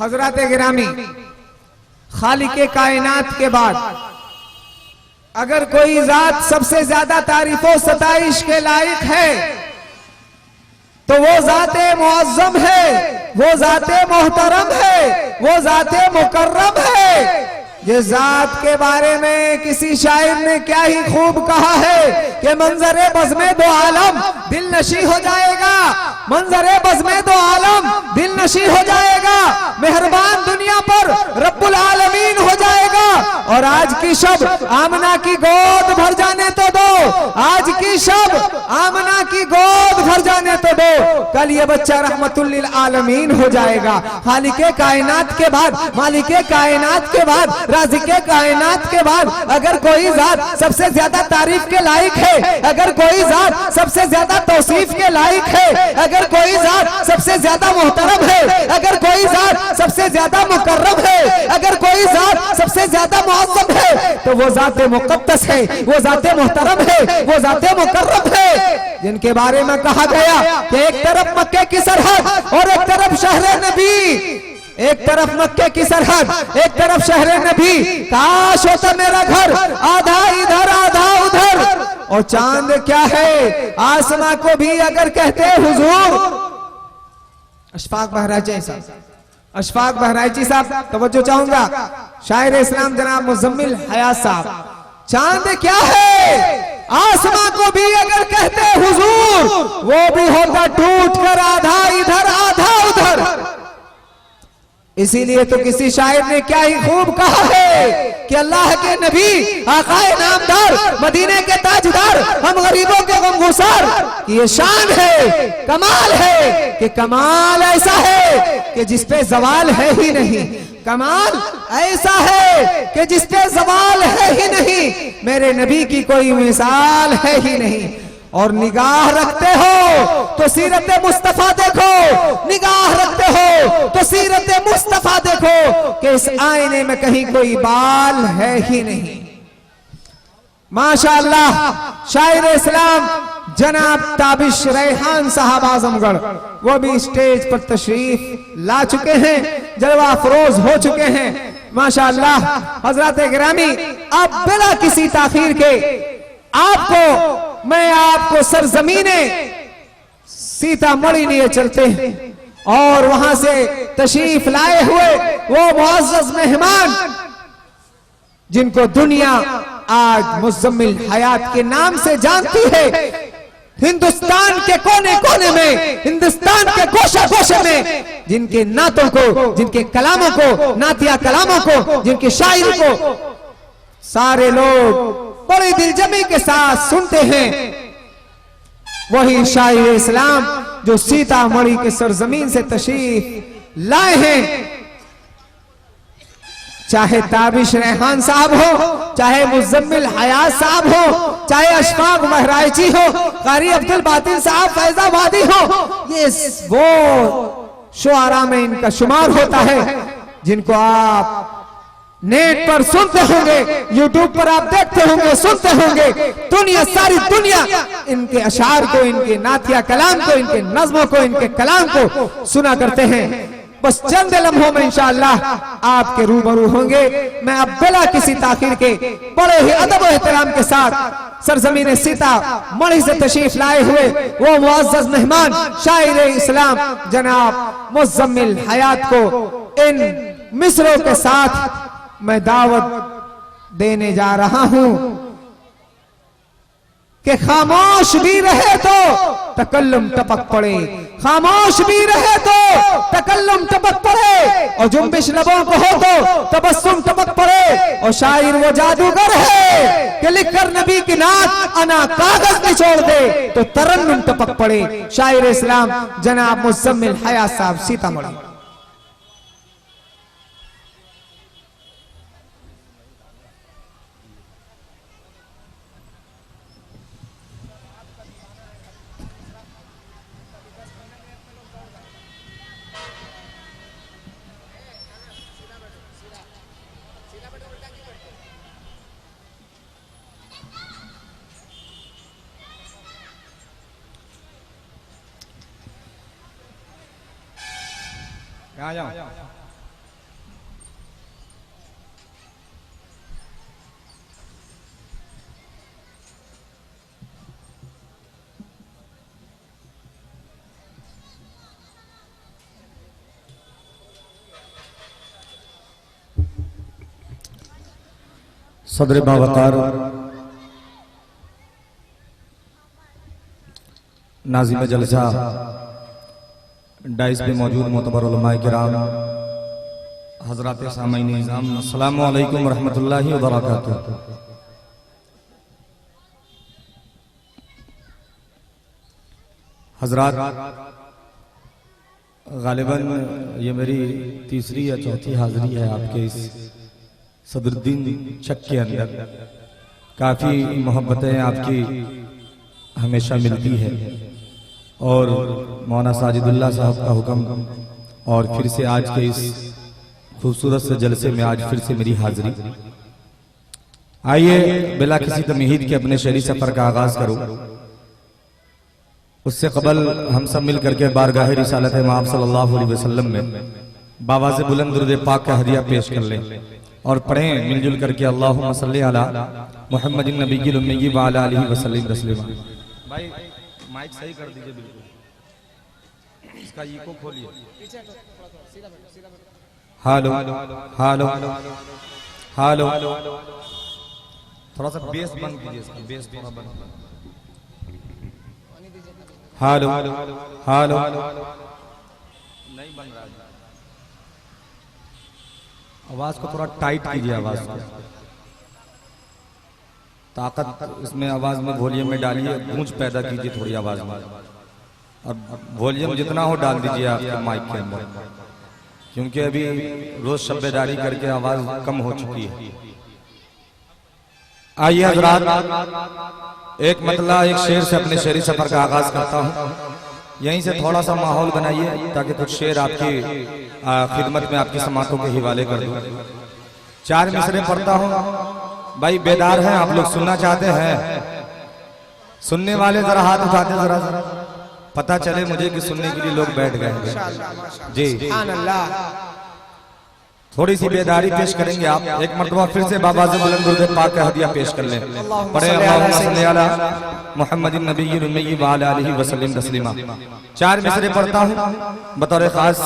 हजरत गिरामी, खालिके कायनात के बाद अगर कोई जात सबसे ज्यादा तारीफो सताइश के लायक है तो वो जाते मुअज्जम है, वो जाते मोहतरम है, वो जाते मुकर्रम है। ये जात के बारे में किसी शायर ने क्या ही खूब कहा है कि मंजरे बज़्मे दो आलम दिल नशी हो जाएगा, मंजरे बज़्मे दो आलम दिल नशी हो जाएगा, मेहरबान दुनिया पर रब्बुल आलमीन हो जाएगा। और आज की शब आमना की गोद भर जाने तो दो, आज की शब आमना की गोद भर जाने तो दो, कल ये बच्चा रहमतुल लिल आलमीन हो जाएगा। खालिके कायनात के बाद, मालिके कायनात के बाद, राज़िके कायनात के बाद अगर कोई जात सबसे ज्यादा तारीफ के लायक है, अगर कोई जात सबसे ज्यादा तौसीफ के लायक है, अगर कोई जात सबसे ज्यादा मोहतरम है, अगर कोई जात सबसे ज्यादा मुकर्रम है, अगर कोई जात सबसे ज्यादा मुअज़्ज़म है, तो वो जाते मुक़द्दस है, वो जाते मोहतरम है, वो जाते मुकर्रम है, जिनके बारे में कहा गया कि एक तरफ मक्के की सरहद और एक तरफ शहर नबी, एक तरफ मक्के की सरहद, एक तरफ शहर नबी, काश होता मेरा घर आधा इधर आधा उधर। और चांद क्या है आसमां को भी अगर कहते हुजूर। अशफाक बहराइची साहब, अशफाक बहराइची साहब तवज्जो चाहूंगा, शायर इस्लाम जनाब मुज़म्मिल हयात साहब, चांद क्या है आसमां को भी अगर कहते हुजूर, वो भी होता टूट कर आधा इधर आधा उधर। इसीलिए तो किसी शायर ने क्या ही खूब कहा है कि अल्लाह के नबी आकाए नामदार मदीने के ताजदार हम गरीबों के गमगुसार की ये शान है, कमाल है कि कमाल ऐसा है कि जिसपे जवाल है ही नहीं, कमाल ऐसा है कि जिसपे जवाल है ही नहीं, मेरे नबी की कोई मिसाल है ही नहीं। और निगाह रखते हो तो सीरत मुस्तफा देखो, निगाह रखते हो तो सीरत मुस्तफा देखो कि इस आईने में कहीं कोई बाल है ही नहीं। माशाअल्लाह शायर इस्लाम जनाब ताबिश रेहान साहब आजमगढ़, वो भी स्टेज पर तशरीफ ला चुके हैं, जलवा अफरोज हो चुके हैं माशाअल्लाह। हजरत गिरामी, अब बिना किसी ताखीर के मैं आपको सरजमीने सीतामढ़ी लिए चलते हैं और वहां से तशरीफ लाए हुए वो मुअज़्ज़ज़ मेहमान जिनको दुनिया आज मुज़म्मिल हयात के नाम से जानती है, हिंदुस्तान के कोने कोने में, हिंदुस्तान के गोशे गोशे में, जिनके नातों को, जिनके कलामों को, नातिया कलामों को, जिनकी शायरी को सारे लोग बड़ी दिलजमी के साथ सुनते हैं, वही शायर इस्लाम जो सीतामढ़ी के सरजमीन से तशरीफ लाए हैं। चाहे ताबिश रेहान साहब हो, चाहे मुज़म्मिल हयात साहब हो, चाहे अशफाक बहराइची हो, कारी अब्दुल बातिल साहब फैजाबादी हो, ये वो शुआरा में इनका शुमार होता है जिनको आप नेट पर सुनते होंगे, यूट्यूब पर आप देखते होंगे, सुनते होंगे। दुनिया, सारी दुनिया इनके अशार को, इनके नातिया कलाम को, इनके नज़्मों को, इनके कलाम को सुना करते हैं। बस चंद लम्हों में इंशाअल्लाह आपके रूबरू होंगे। मैं अब बिना किसी ताखीर के बड़े ही अदब और एहतराम के साथ सरजमीन सीतामढ़ी से तशरीफ लाए हुए वो मुअज़्ज़ज़ मेहमान शायर इस्लाम जनाब मुज़म्मिल हयात को इन मिसरों के साथ मैं दावत देने जा रहा हूं कि खामोश भी रहे तो तकल्लुम टपक पड़े, खामोश भी रहे तो तकल्लुम टपक पड़े, और जुम्बिश लबों को हो तो तबस्सुम टपक पड़े। और शायर वो जादूगर है कि लिखकर नबी की नात अना कागज निचोड़ दे तो तरन्नुम टपक पड़े। शायर इस्लाम जनाब मुज़म्मिल हयात साहब सीतामढ़ी। आ जाओ। सदर बावकार नाज़िम जलसा डाइस पे मौजूद मोतबर उलमाए किराम हजरात सामईन निज़ाम, अस्सलामु अलैकुम रहमतुल्लाहि व बरकातुहू। हजरात, गालिबन ये मेरी तीसरी या चौथी हाजिरी है आपके इस सदरुद्दीन चक के अंदर। काफ़ी मोहब्बतें आपकी हमेशा मिलती है और मौलाना साजिदुल्लाह साहब का हुक्म और फिर से आज के इस खूबसूरत से जलसे में आज फिर से मेरी हाजिरी। आइए बिला किसी तमहीद के अपने शहरी सफर का आगाज करूं। उससे कबल हम सब मिल करके बारगाह रिसालत मआब सल्लल्लाहु अलैहि वसल्लम में बाबा से बुलंद दुरूद पाक का हदिया पेश कर लें और पढ़ें मिलजुल करके अल्लाहुम्मा सल्ली अला मुहम्मदिन नबिय्यिल उम्मी व अला आलिहि वसल्लम तस्लीमा। भाई माइक सही कर दीजिए, बिल्कुल इसका इको खोलिए। हेलो हेलो हेलो, थोड़ा सा बेस बंद कीजिए, इसका बेस थोड़ा बंद। हेलो हेलो, नहीं बन रहा, आवाज को थोड़ा टाइट कीजिए, आवाज को ताकत इसमें आवाज में वॉल्यूम में डालिए, गूंज पैदा कीजिए थोड़ी आवाज में, और वॉल्यूम जितना हो डाल दीजिए आपके माइक के अंदर, क्योंकि अभी रोज शब्बेदारी करके आवाज कम हो चुकी है। आइए हजरात, एक मतला एक शेर से अपने शेरी सफर का आगाज करता हूँ। यहीं से थोड़ा सा माहौल बनाइए ताकि कुछ शेर आपकी खिदमत में आपकी समातों के हवाले कर दूं। 4 मिसरे पढ़ता हूँ। भाई बेदार हैं आप लोग, सुनना चाहते हैं? सुनने वाले जरा हाथ उठाते, जरा पता चले मुझे कि सुनने के लिए लोग बैठ गए हैं जी। थोड़ी सी बेदारी पेश करेंगे आप। एक मरतबा फिर से बाबा से बुलंद दुरूद पाक का हदिया पेश कर लें। पढ़े अल्लाहुम्मा सल्ली अला मुहम्मदिन नबिय्यिल उम्मी व अला आलिहि वसल्लम तस्लीमा। 4 मिसरे पढ़ता हूँ, बतौर खास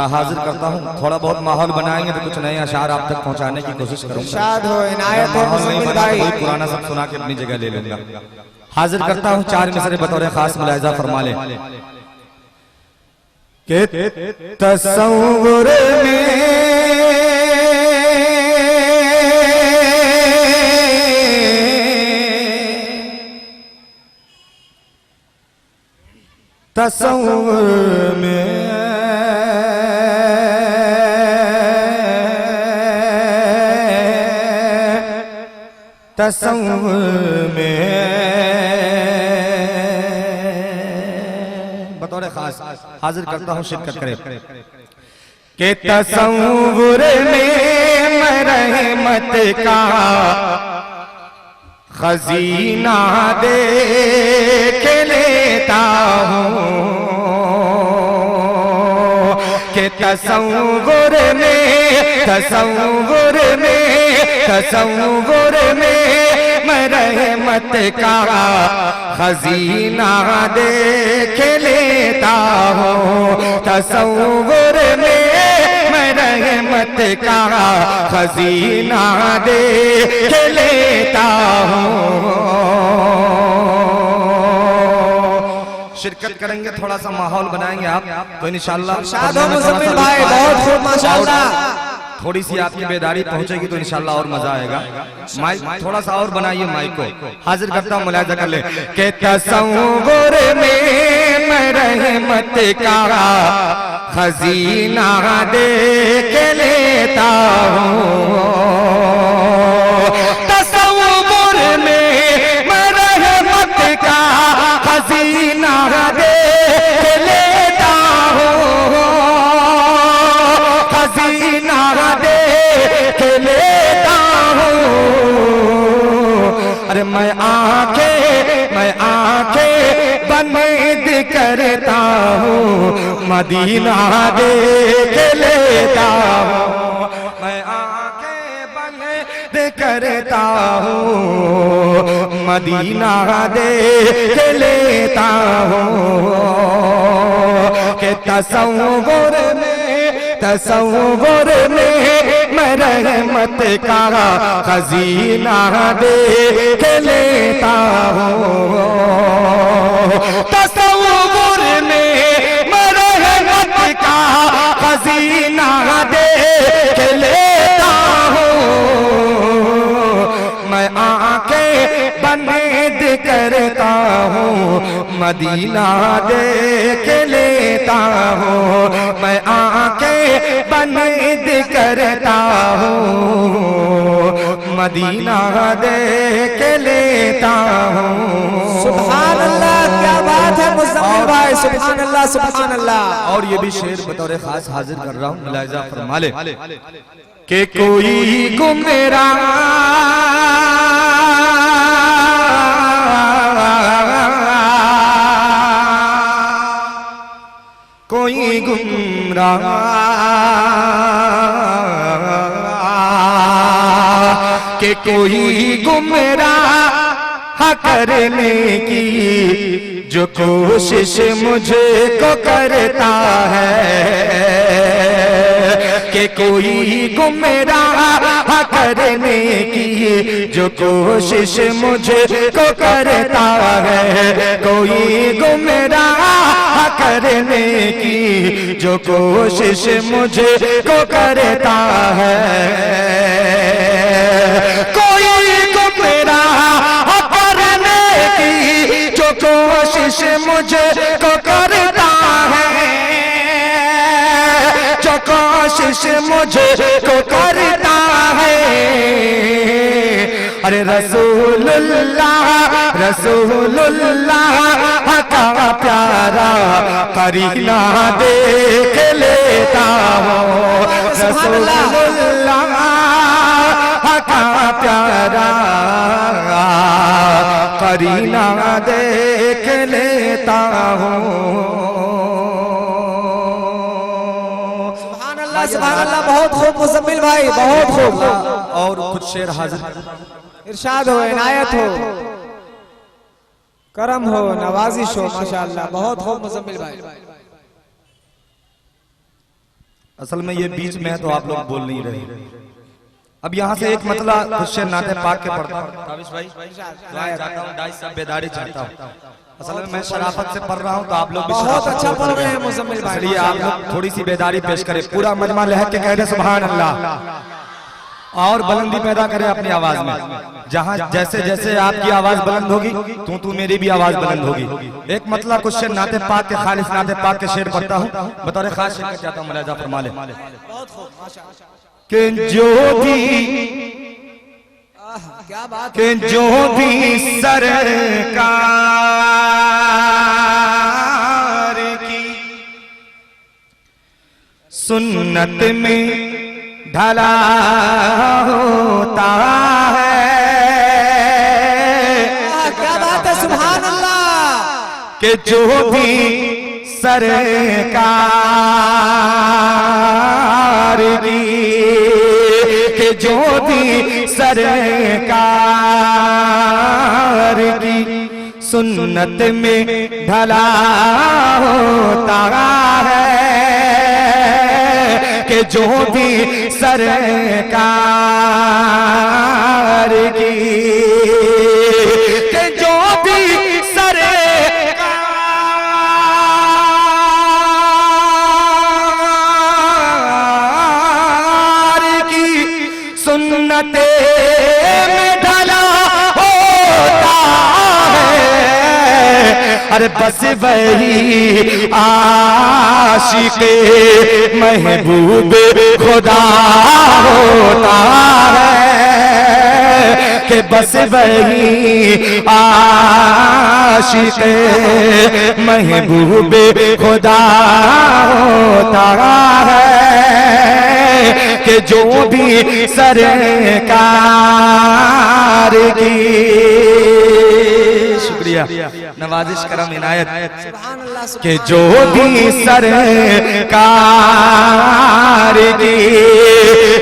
हाजिर करता हूँ। थोड़ा बहुत माहौल बनाएंगे तो कुछ नए अशार आप तक पहुँचाने की कोशिश करूँगा। पुराना सब सुना के अपनी जगह ले लूंगा। हाजिर करता हूँ 4 मिसरे बतौर खास, मुलाहिजा फरमा लें कि तसव्वुर में तसव्वुर में तसव्वुर में बतौर खास हाजिर करता हूँ, शिरकत करें कि तसव्वुर में मैं रहमत का खजीना देख लेता हूँ कि तसव्वुर में तसव्वुर में तसव्वुर में मैं रहमत का खजीना देख लेता हूँ। तसव्वुर में मैं रहमत का खजीना देख लेता हूँ। शिरकत करेंगे, थोड़ा सा माहौल बनाएंगे आप तो इंशाअल्लाह। बहुत खूब माशाअल्लाह। थोड़ी सी आपकी बेदारी पहुंचेगी तो इंशाअल्लाह और मजा आएगा। माइक थोड़ा सा और बनाइए, माइक को हाजिर करता हूं, मुलाहिजा कर ले कि तसव्वुर में मैं रहमत का खजीना देख लेता हूँ। तसव्वुर में मैं रहमत का खजीना देख लेता हूँ। खजीना देख लेता हूँ। अरे मैं आंखें बंद करता हूँ, मदीना देख लेता हूँ। मैं आंखें बंद करता हूँ, मदीना देख लेता हूँ। कि तसव्वुर में तसव्वुर में मैं रहमत का खजीना देख लेता हूँ। तसव्वुर में मैं रहमत का खजीना देख लेता हूँ। मैं आंखें बंद करता हूँ, मदीना देख लेता हूँ। मैं आंखें बंद करता हूँ, मदीना देख लेता हूँ। सुभान अल्लाह, क्या बात है मुज़म्मिल भाई, सुभान अल्लाह सुभान अल्लाह। और ये भी शेर बतौर खास हाजिर कर रहा हूँ, मुलाहिजा फरमा ले कि कोई गुमराह कोई गुमराह के कोई गुमराह करने की जो कोशिश मुझको करता है, कि कोई गुमराह करने की जो कोशिश मुझको करता है, कोई गुमराह करने की जो कोशिश मुझको करता है, कोई गुमराह करने की जो कोशिश मुझको करता है, जो कोशिश मुझको करता है। अरे रसूलुल्लाह रसूलुल्लाह का प्यारा करीना देख लेता हूँ। रसूलुल्लाह का प्यारा करीना देख लेता हूँ। सुभान अल्लाह, बहुत खूब मुज़म्मिल भाई, बहुत खूब। और कुछ शेर हाजिर, इरशाद हो, इनायत हो, करम हो, नवाजिश हो, माशाअल्लाह, बहुत खूब मुज़म्मिल भाई। असल में ये बीच में है तो आप लोग बोल नहीं रहे। अब यहाँ से एक मतला कुछ शेर नाते पाक के पढ़ता हूँ। ताबिश भाई चाहता हूँ, डाइस सब बेदारी चाहता हूँ। असल में मैं शराफत से पढ़ रहा हूँ तो आप लोग भी बहुत अच्छा पढ़ रहे हैं मुज़म्मिल भाई, इसलिए आप लोग थोड़ी सी बेदारी पेश करें। पूरा मजमा लहक के कह दे सुभान अल्लाह और बुलंदी पैदा करें अपनी आवाज में। जहाँ जैसे जैसे आपकी आवाज बुलंद होगी तू मेरी भी आवाज बुलंद होगी। एक मतलब कुछ शेर नाते पाक के, खालिस नाते पाक के शेर पढ़ता हूँ, बतौर खास शेर चाहता हूँ, मुलाहिजा फरमा ले कि जो भी क्या बात कि जो भी सरकार की सुन्नत में ढला होता है, क्या बात है, सुभान अल्लाह। कि जो भी सरकार की, कि जो भी सरकार की सुन्नत में ढला होता है, कि जो भी सरकार की, कि जो भी सरकार की सुन्नत में ढला होता है, अरे बस वही आशिक़े महबूब खुदा होता है, कि बस वही आशिक़े महबूब खुदा होता है, कि जो भी सरकार की। शुक्रिया, नवाजिश करम इनायत। कि जो भी सरकार की,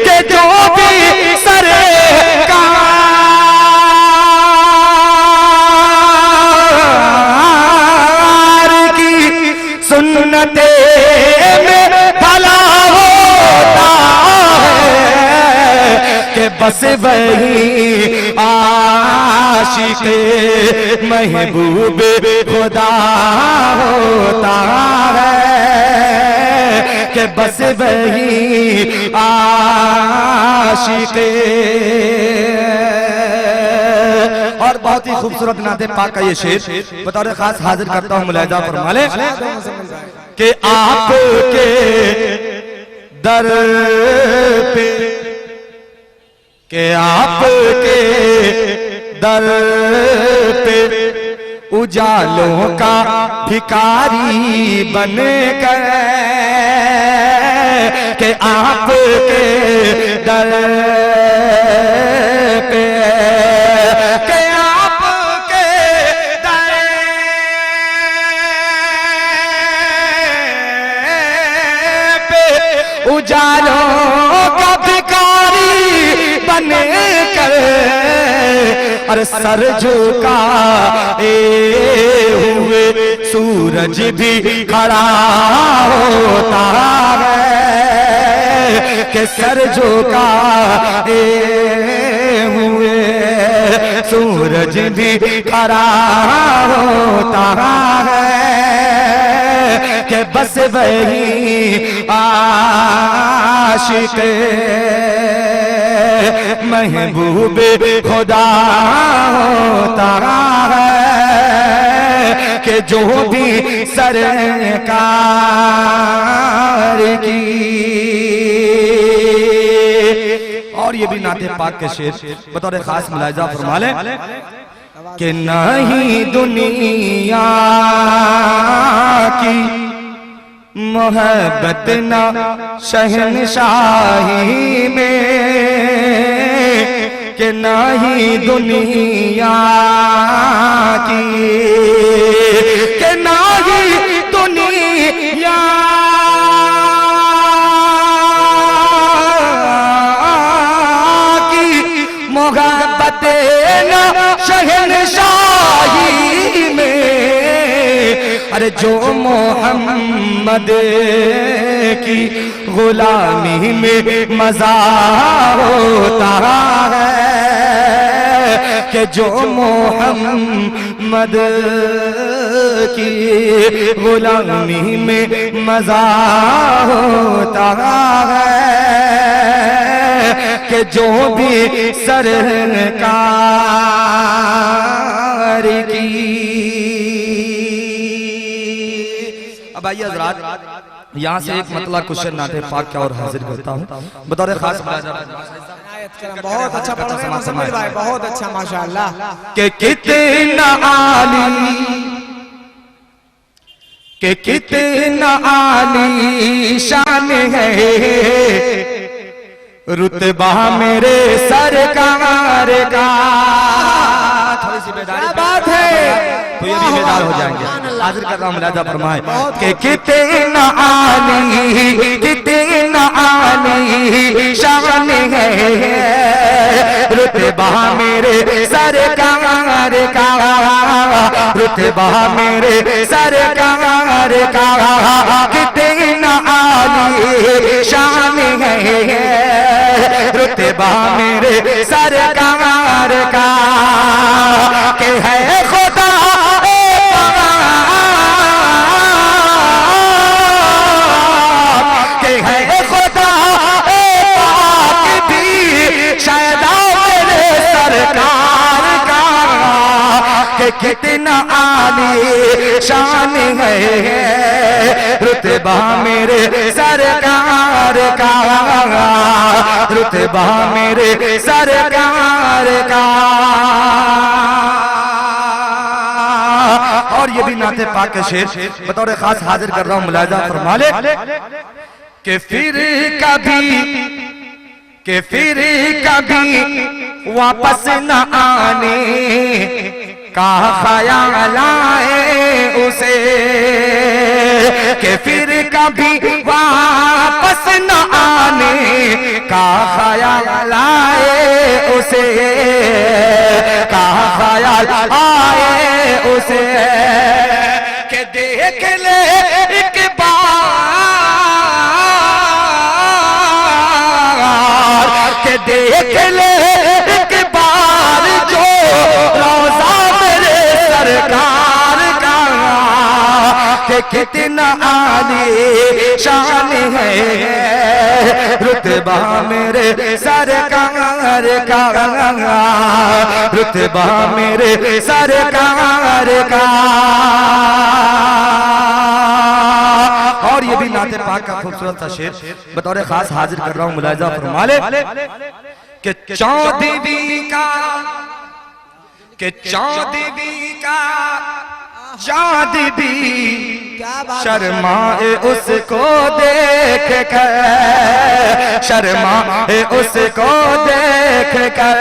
कि जो भी सरकार की सुन्नते में भला हो बस वही आशिक महबूब खुदा होता है कि बस वही आशिक। और बहुत ही खूबसूरत नाते पाक का ये शेर बतौर खास हाजिर करता हूँ, मुलाहिजा फरमा लें कि आपके दर पे, के आपके दर पे उजालों का भिखारी बन कर, के आपके दर पे, के आपके दर पे उजालों का भिखारी बन कर, और सर झुकाए हुए सूरज भी खड़ा होता है, कि सर झुकाए हुए सूरज भी खड़ा होता है, कि बस वही आशिक महबूब खुदा होता है, कि जो भी सरकार की। और ये भी नाते पाक के शेर बतौर खास मुलाहिजा फरमा लें कि नहीं दुनिया की मोहब्बत ना शहनशाही में, कि नहीं दुनिया की, कि नहीं दुनिया की मोहब्बत ना शहनशाही में, अरे जो मोहम्मद की गुलामी में मजा होता है, कि जो मोहम्मद की गुलामी में मजा होता है, कि जो भी सरकार की। अब आइए हज़रात, यहाँ से एक मतलब क्वेश्चन नाते पाक का और हाजिर करता हूँ बतौर खास। बहुत अच्छा पढ़ रहे हैं मुज़म्मिल भाई, बहुत अच्छा माशाअल्लाह। कि कितना आली, कि कितना आली शान है रुतबा मेरे सरकार का। थोड़ी सी बेदारी बात है तो ये भी बेदार हो जाएंगे। हाजिर कर रहा हूँ मुलाहिजा फरमाए कि कितना आली, कितना आली शान है रुतबा मेरे सरकार का, रुतबा मेरे सरकार का। कितना आली शान है रुतबा मेरे सरकार का, के है खुदा के है खुदा भी शायद मेरे सरकार का, के कितना आली शान है रुतबा मेरे सरकार का, रुतबा मेरे सरकार का। और ये भी नाते पाक के शेर बतौर खास हाजिर कर रहा हूँ, मुलाहिजा फरमा ले कि फिर कभी वापस न आने का ख्याल आए उसे, कि फिर कभी वापस न आने का ख्याल आए उसे, का ख्याल आए उसे, कि देख ले एक बार, के देख ले कितना आली शान है रुतबा मेरे सरकार का, रुतबा मेरे सरकार का। और ये भी नाते पाक का खूबसूरत सा शेर बतौर खास हाजिर कर रहा हूं, मुलाहिजा फरमा ले कि चौदहवीं का, कि चौदहवीं का चाँद भी शर्माए उसको देख कर, शर्माए उसको देख कर,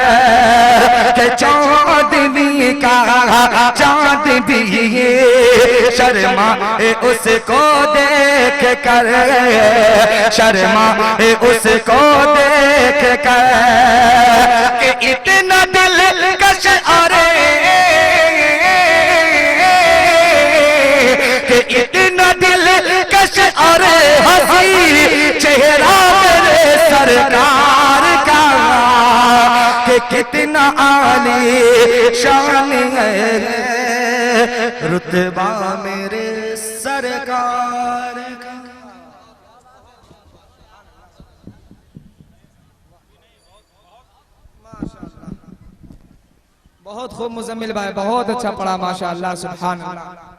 कि चौदहवीं का चाँद भी शर्माए उसको देख कर, शर्माए उसको देख कर, कि इतना दिल कश अरे इतना दिल कश और हंसी चेहरा मेरे सरकार का, कि कितना आली शान है रुतबा मेरे सरकार का। बहुत खूब मुजम्मिल भाई, बहुत अच्छा पढ़ा माशाअल्लाह, सुभान अल्लाह।